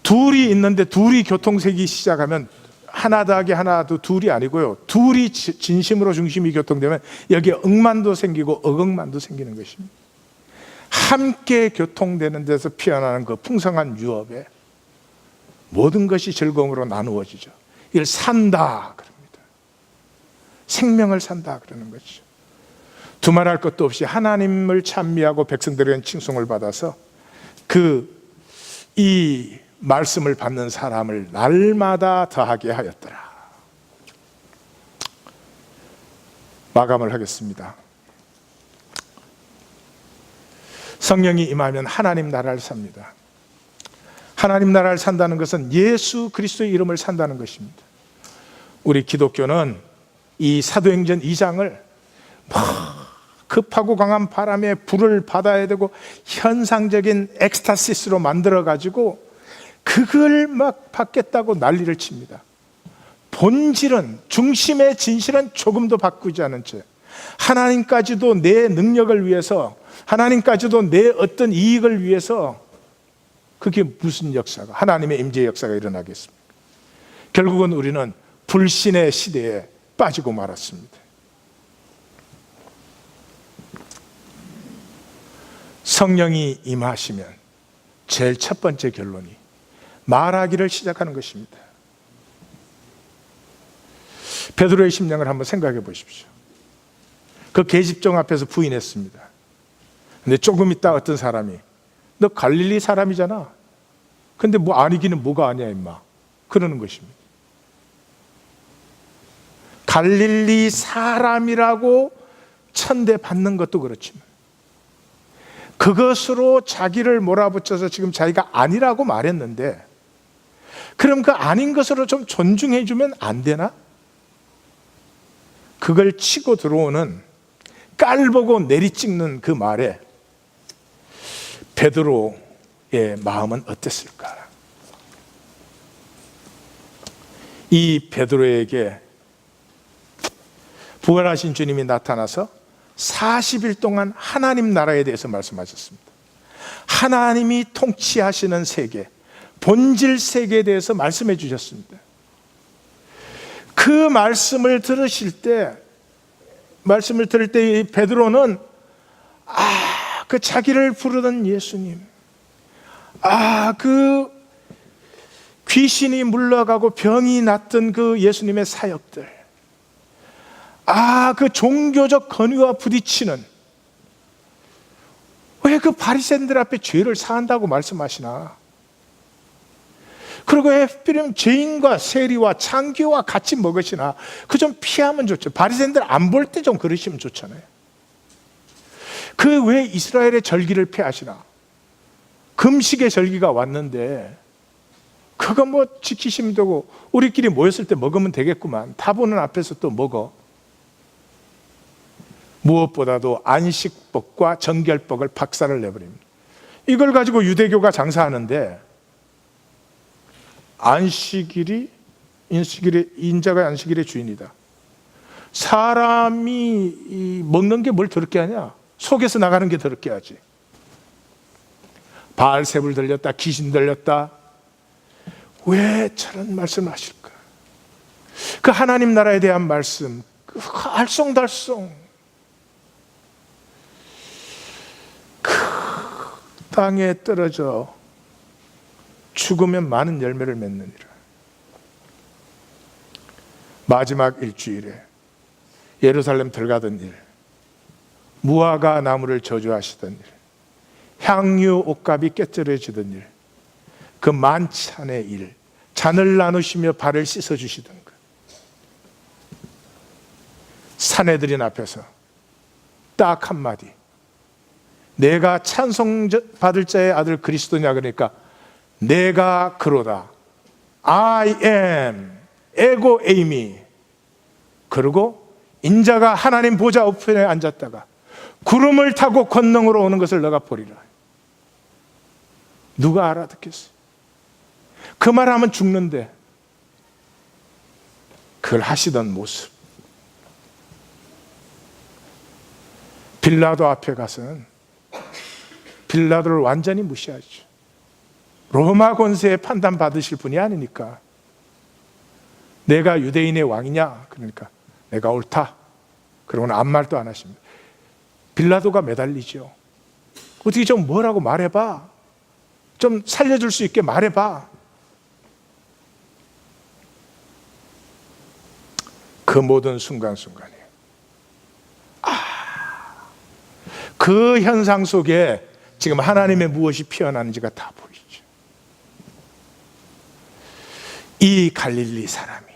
둘이 있는데 둘이 교통세기 시작하면 하나 더하기 하나도 둘이 아니고요. 둘이 진심으로 중심이 교통되면 여기에 억만도 생기고 억억만도 생기는 것입니다. 함께 교통되는 데서 피어나는 그 풍성한 유업에 모든 것이 즐거움으로 나누어지죠. 이걸 산다 그럽니다. 생명을 산다 그러는 거죠. 두말할 것도 없이 하나님을 찬미하고 백성들에게 칭송을 받아서 이 말씀을 받는 사람을 날마다 더하게 하였더라. 마감을 하겠습니다. 성령이 임하면 하나님 나라를 삽니다. 하나님 나라를 산다는 것은 예수 그리스도의 이름을 산다는 것입니다. 우리 기독교는 이 사도행전 2장을 급하고 강한 바람에 불을 받아야 되고 현상적인 엑스타시스로 만들어가지고 그걸 막 받겠다고 난리를 칩니다. 본질은, 중심의 진실은 조금도 바꾸지 않은 채 하나님까지도 내 능력을 위해서, 하나님까지도 내 어떤 이익을 위해서 그게 무슨 역사가, 하나님의 임재의 역사가 일어나겠습니까? 결국은 우리는 불신의 시대에 빠지고 말았습니다. 성령이 임하시면 제일 첫 번째 결론이 말하기를 시작하는 것입니다. 베드로의 심령을 한번 생각해 보십시오. 그 계집종 앞에서 부인했습니다. 근데 조금 있다 어떤 사람이 너 갈릴리 사람이잖아. 근데 뭐 아니기는 뭐가 아니야 임마. 그러는 것입니다. 갈릴리 사람이라고 천대받는 것도 그렇지만 그것으로 자기를 몰아붙여서 지금 자기가 아니라고 말했는데 그럼 그 아닌 것으로 좀 존중해 주면 안 되나? 그걸 치고 들어오는 깔보고 내리찍는 그 말에 베드로의 마음은 어땠을까? 이 베드로에게 부활하신 주님이 나타나서 40일 동안 하나님 나라에 대해서 말씀하셨습니다. 하나님이 통치하시는 세계, 본질 세계에 대해서 말씀해 주셨습니다. 그 말씀을 들을 때 이 베드로는 그 자기를 부르던 예수님, 그 귀신이 물러가고 병이 낫던 그 예수님의 사역들, 그 종교적 권위와 부딪히는, 왜 그 바리새인들 앞에 죄를 사한다고 말씀하시나? 그리고 하필이면 죄인과 세리와 창기와 같이 먹으시나? 그 좀 피하면 좋죠. 바리새인들 안 볼 때 좀 그러시면 좋잖아요. 그 왜 이스라엘의 절기를 피하시나? 금식의 절기가 왔는데 그거 뭐 지키시면 되고 우리끼리 모였을 때 먹으면 되겠구만. 다 보는 앞에서 또 먹어. 무엇보다도 안식법과 정결법을 박살을 내버립니다. 이걸 가지고 유대교가 장사하는데 인자가 안식일의 주인이다. 사람이 먹는 게 뭘 더럽게 하냐? 속에서 나가는 게 더럽게 하지. 바알세불 들렸다, 귀신 들렸다. 왜 저런 말씀을 하실까? 그 하나님 나라에 대한 말씀, 그 알쏭달쏭 그 땅에 떨어져 죽으면 많은 열매를 맺느니라. 마지막 일주일에 예루살렘 들어가던 일, 무화과 나무를 저주하시던 일, 향유 옥갑이 깨뜨려지던 일, 그 만찬의 일, 잔을 나누시며 발을 씻어주시던 것, 사내들인 앞에서 딱 한마디, 내가 찬송받을 자의 아들 그리스도냐? 그러니까 내가 그로다. I am, 에고 에이미. 그리고 인자가 하나님 보좌 우편에 앉았다가 구름을 타고 권능으로 오는 것을 너가 보리라. 누가 알아듣겠어요? 그 말하면 죽는데 그걸 하시던 모습. 빌라도 앞에 가서는 빌라도를 완전히 무시하죠. 로마 권세에 판단 받으실 분이 아니니까. 내가 유대인의 왕이냐? 그러니까 내가 옳다. 그러고는 아무 말도 안 하십니다. 빌라도가 매달리죠. 어떻게 좀 뭐라고 말해봐. 좀 살려줄 수 있게 말해봐. 그 모든 순간순간에 그 현상 속에 지금 하나님의 무엇이 피어나는지가 다 보이죠. 이 갈릴리 사람이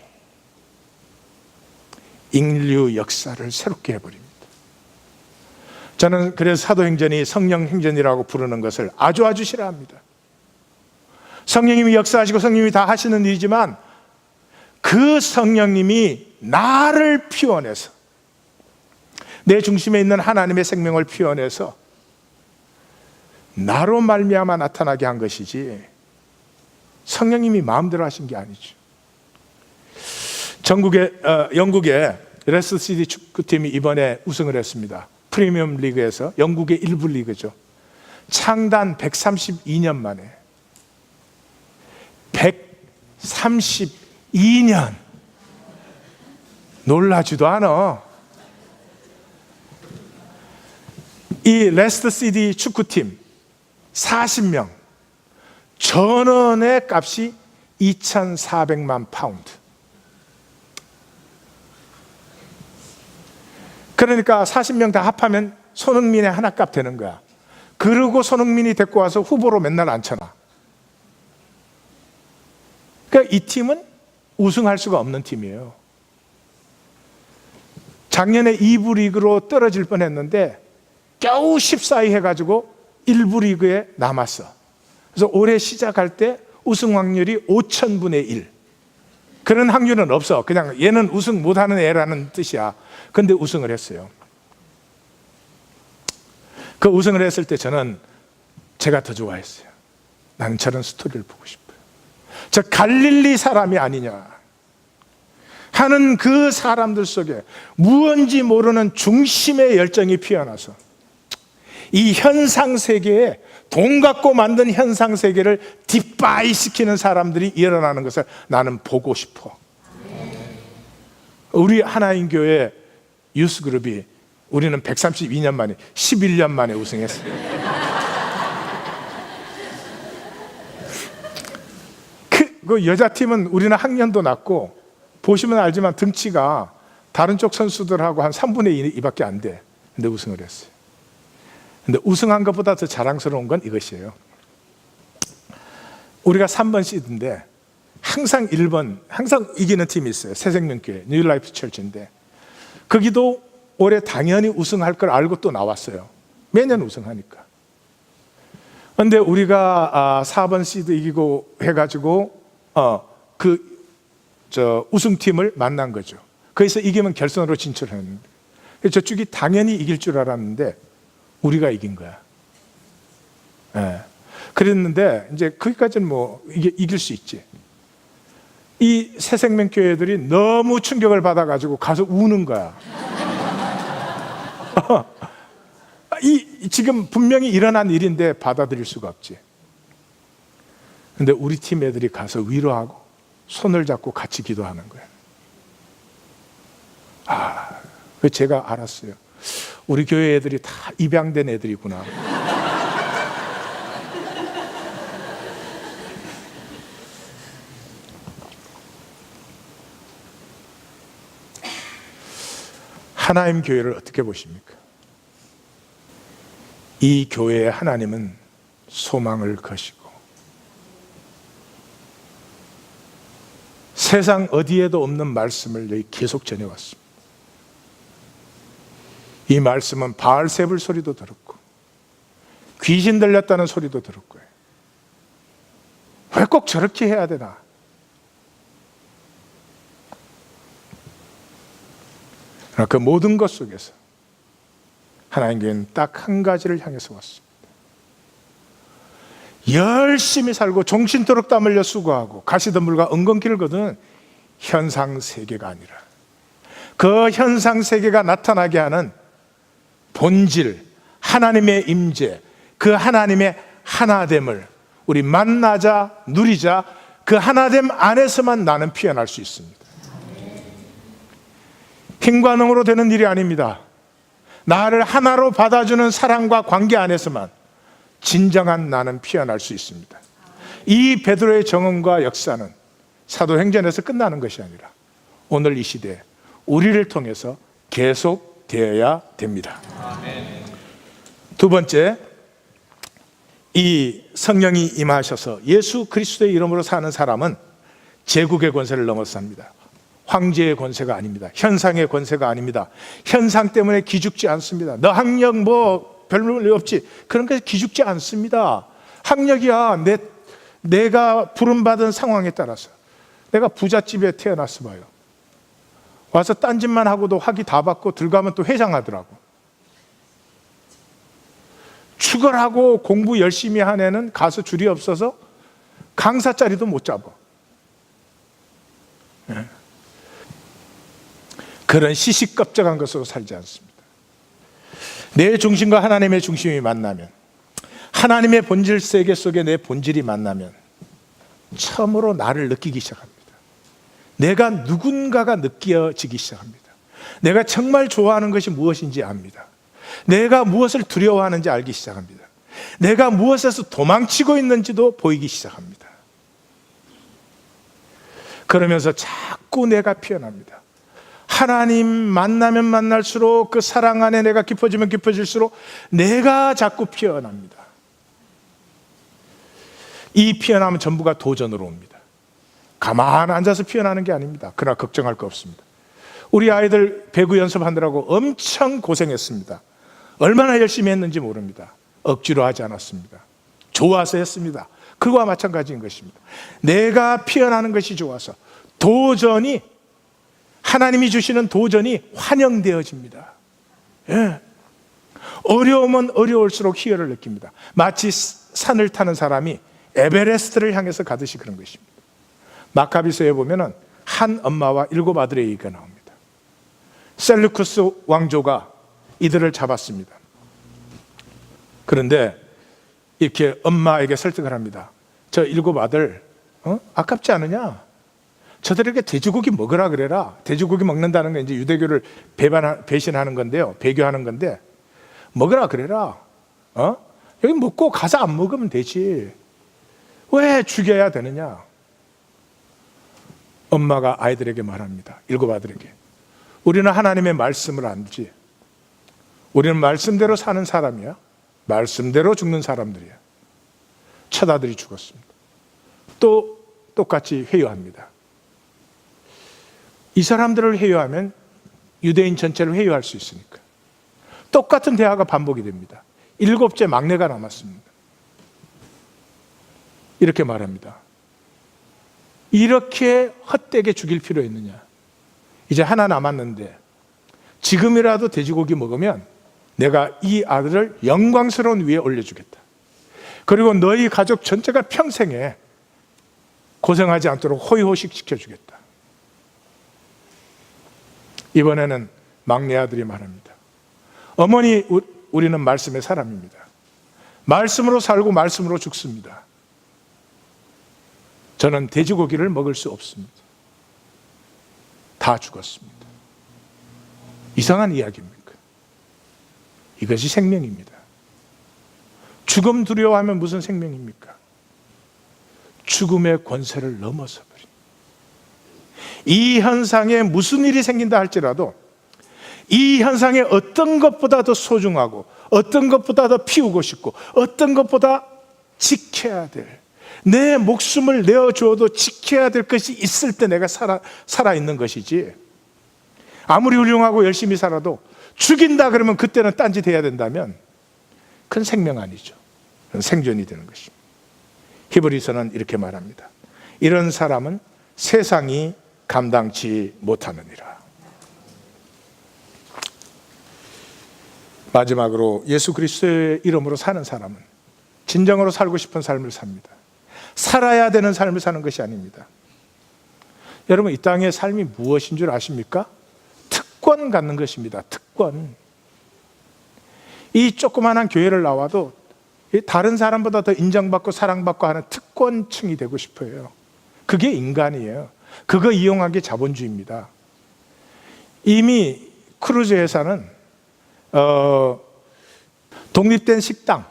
인류 역사를 새롭게 해버립니다. 저는 그래서 사도행전이 성령행전이라고 부르는 것을 아주 싫어합니다. 성령님이 역사하시고 성령님이 다 하시는 일이지만 그 성령님이 나를 피워내서 내 중심에 있는 하나님의 생명을 피워내서 나로 말미암아 나타나게 한 것이지 성령님이 마음대로 하신 게 아니죠. 영국의 레스터 시티 축구팀이 이번에 우승을 했습니다. 프리미엄 리그에서. 영국의 1부 리그죠. 창단 132년 만에 132년 놀라지도 않아. 이 레스터 시티 축구팀 40명 전원의 값이 2,400만 파운드. 그러니까 40명 다 합하면 손흥민의 하나 값 되는 거야. 그러고 손흥민이 데리고 와서 후보로 맨날 앉혀놔. 그러니까 이 팀은 우승할 수가 없는 팀이에요. 작년에 2부 리그로 떨어질 뻔했는데 겨우 14위 해가지고 1부 리그에 남았어. 그래서 올해 시작할 때 우승 확률이 5,000분의 1. 그런 확률은 없어. 그냥 얘는 우승 못하는 애라는 뜻이야. 근데 우승을 했어요. 그 우승을 했을 때 저는 제가 더 좋아했어요. 나는 저런 스토리를 보고 싶어요. 저 갈릴리 사람이 아니냐 하는 그 사람들 속에 무언지 모르는 중심의 열정이 피어나서 이 현상세계에 돈 갖고 만든 현상세계를 뒷바이 시키는 사람들이 일어나는 것을 나는 보고 싶어. 우리 하나인 교회 유스그룹이 우리는 132년 만에 11년 만에 우승했어요. 그 여자팀은 우리는 학년도 낮고 보시면 알지만 등치가 다른 쪽 선수들하고 한 3분의 2밖에 안 돼. 근데 우승을 했어요. 근데 우승한 것보다 더 자랑스러운 건 이것이에요. 우리가 3번 시드인데 항상 1번, 항상 이기는 팀이 있어요. 새생명교회, 뉴라이프 철치인데 거기도 올해 당연히 우승할 걸 알고 또 나왔어요. 매년 우승하니까. 그런데 우리가 4번 시드 이기고 해가지고 우승팀을 만난 거죠. 거기서 이기면 결선으로 진출했는데 저쪽이 당연히 이길 줄 알았는데 우리가 이긴 거야. 네. 그랬는데 이제 거기까지는 뭐 이길 수 있지. 이 새생명교회들이 너무 충격을 받아가지고 가서 우는 거야. 지금 분명히 일어난 일인데 받아들일 수가 없지. 근데 우리 팀 애들이 가서 위로하고 손을 잡고 같이 기도하는 거예요. 제가 알았어요. 우리 교회 애들이 다 입양된 애들이구나. 하나님 교회를 어떻게 보십니까? 이 교회의 하나님은 소망을 거시고 세상 어디에도 없는 말씀을 여기 계속 전해왔습니다. 이 말씀은 바알세불 소리도 들었고 귀신 들렸다는 소리도 들었고요. 왜 꼭 저렇게 해야 되나? 그 모든 것 속에서 하나님 교회는 딱 한 가지를 향해서 왔습니다. 열심히 살고 정신토록 땀 흘려 수고하고 가시덤불과 엉겅퀴를 거두는 현상세계가 아니라 그 현상세계가 나타나게 하는 본질, 하나님의 임재, 그 하나님의 하나됨을 우리 만나자, 누리자, 그 하나됨 안에서만 나는 피어날 수 있습니다. 힘과 능으로 되는 일이 아닙니다. 나를 하나로 받아주는 사랑과 관계 안에서만 진정한 나는 피어날 수 있습니다. 이 베드로의 정언과 역사는 사도행전에서 끝나는 것이 아니라 오늘 이 시대에 우리를 통해서 계속되어야 됩니다. 두 번째, 이 성령이 임하셔서 예수 그리스도의 이름으로 사는 사람은 제국의 권세를 넘어섭니다. 황제의 권세가 아닙니다. 현상의 권세가 아닙니다. 현상 때문에 기죽지 않습니다. 너 학력 뭐 별로 없지, 그런 게 기죽지 않습니다. 학력이야 내가 부름받은 상황에 따라서. 내가 부잣집에 태어났어 봐요. 와서 딴짓만 하고도 학위 다 받고 들어가면 또 회장하더라고. 축을하고 공부 열심히 한 애는 가서 줄이 없어서 강사 자리도 못 잡아. 그런 시시껍적한 것으로 살지 않습니다. 내 중심과 하나님의 중심이 만나면, 하나님의 본질 세계 속에 내 본질이 만나면 처음으로 나를 느끼기 시작합니다. 내가 누군가가 느껴지기 시작합니다. 내가 정말 좋아하는 것이 무엇인지 압니다. 내가 무엇을 두려워하는지 알기 시작합니다. 내가 무엇에서 도망치고 있는지도 보이기 시작합니다. 그러면서 자꾸 내가 피어납니다. 하나님 만나면 만날수록 그 사랑 안에 내가 깊어지면 깊어질수록 내가 자꾸 피어납니다. 이 피어남은 전부가 도전으로 옵니다. 가만 앉아서 피어나는 게 아닙니다. 그러나 걱정할 거 없습니다. 우리 아이들 배구 연습하느라고 엄청 고생했습니다. 얼마나 열심히 했는지 모릅니다. 억지로 하지 않았습니다. 좋아서 했습니다. 그와 마찬가지인 것입니다. 내가 피어나는 것이 좋아서 도전이, 하나님이 주시는 도전이 환영되어집니다. 예. 어려우면 어려울수록 희열을 느낍니다. 마치 산을 타는 사람이 에베레스트를 향해서 가듯이 그런 것입니다. 마카비서에 보면은 한 엄마와 7 아들의 얘기가 나옵니다. 셀루쿠스 왕조가 이들을 잡았습니다. 그런데 이렇게 엄마에게 설득을 합니다. 저 7 아들 아깝지 않으냐? 저들에게 돼지고기 먹으라 그래라. 돼지고기 먹는다는 건 이제 유대교를 배신하는 건데요, 배교하는 건데, 먹으라 그래라. 여기 먹고 가서 안 먹으면 되지. 왜 죽여야 되느냐? 엄마가 아이들에게 말합니다. 7 아들에게. 우리는 하나님의 말씀을 알지. 우리는 말씀대로 사는 사람이야. 말씀대로 죽는 사람들이야. 첫 아들이 죽었습니다. 또 똑같이 회유합니다. 이 사람들을 회유하면 유대인 전체를 회유할 수 있으니까. 똑같은 대화가 반복이 됩니다. 7째 막내가 남았습니다. 이렇게 말합니다. 이렇게 헛되게 죽일 필요 있느냐? 이제 하나 남았는데 지금이라도 돼지고기 먹으면 내가 이 아들을 영광스러운 위에 올려주겠다. 그리고 너희 가족 전체가 평생에 고생하지 않도록 호의호식 시켜주겠다. 이번에는 막내 아들이 말합니다. 어머니, 우리는 말씀의 사람입니다. 말씀으로 살고 말씀으로 죽습니다. 저는 돼지고기를 먹을 수 없습니다. 다 죽었습니다. 이상한 이야기입니까? 이것이 생명입니다. 죽음 두려워하면 무슨 생명입니까? 죽음의 권세를 넘어서 버립니다. 이 현상에 무슨 일이 생긴다 할지라도 이 현상에 어떤 것보다 더 소중하고 어떤 것보다 더 피우고 싶고 어떤 것보다 지켜야 될, 내 목숨을 내어주어도 지켜야 될 것이 있을 때 내가 살아있는 것이지, 아무리 훌륭하고 열심히 살아도 죽인다 그러면 그때는 딴짓 해야 된다면 그건 생명 아니죠. 그건 생존이 되는 것입니다. 히브리서는 이렇게 말합니다. 이런 사람은 세상이 감당치 못하느니라. 마지막으로 예수 그리스도의 이름으로 사는 사람은 진정으로 살고 싶은 삶을 삽니다. 살아야 되는 삶을 사는 것이 아닙니다. 여러분, 이 땅의 삶이 무엇인 줄 아십니까? 특권 갖는 것입니다. 특권. 이 조그마한 교회를 나와도 다른 사람보다 더 인정받고 사랑받고 하는 특권층이 되고 싶어요. 그게 인간이에요. 그거 이용한 게 자본주의입니다. 이미 크루즈 회사는 독립된 식당,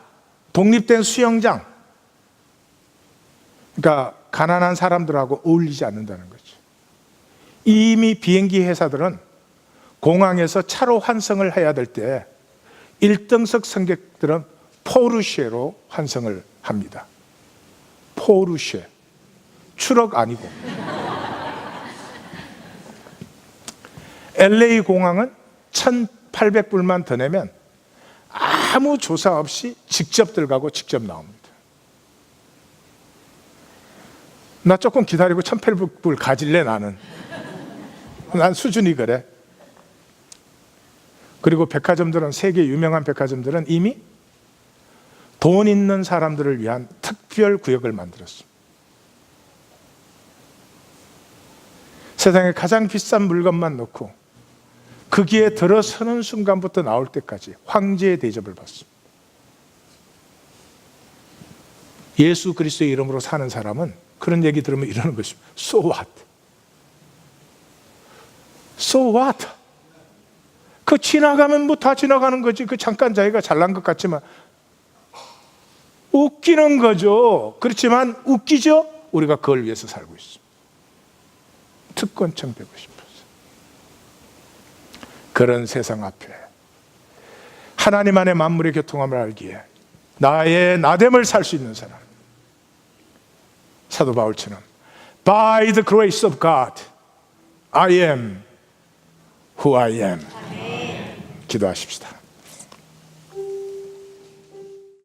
독립된 수영장, 그러니까 가난한 사람들하고 어울리지 않는다는 거죠. 이미 비행기 회사들은 공항에서 차로 환승을 해야 될 때 1등석 승객들은 포르쉐로 환승을 합니다. 포르쉐. 추럭 아니고. LA 공항은 1,800불만 더 내면 아무 조사 없이 직접 들어가고 직접 나옵니다. 나 조금 기다리고 1,800불 가질래 나는. 난 수준이 그래. 그리고 백화점들은, 세계 유명한 백화점들은 이미 돈 있는 사람들을 위한 특별 구역을 만들었습니다. 세상에 가장 비싼 물건만 넣고 거기에 들어서는 순간부터 나올 때까지 황제의 대접을 받습니다. 예수 그리스도의 이름으로 사는 사람은 그런 얘기 들으면 이러는 것입니다. So what? So what? 그 지나가면 뭐 다 지나가는 거지. 그 잠깐 자기가 잘난 것 같지만 웃기는 거죠. 그렇지만 웃기죠? 우리가 그걸 위해서 살고 있습니다. 특권층 되고 싶어서. 그런 세상 앞에 하나님 안에 만물의 교통함을 알기에 나의 나됨을 살 수 있는 사람, 사도 바울처럼 By the grace of God I am who I am. 기도하십시다.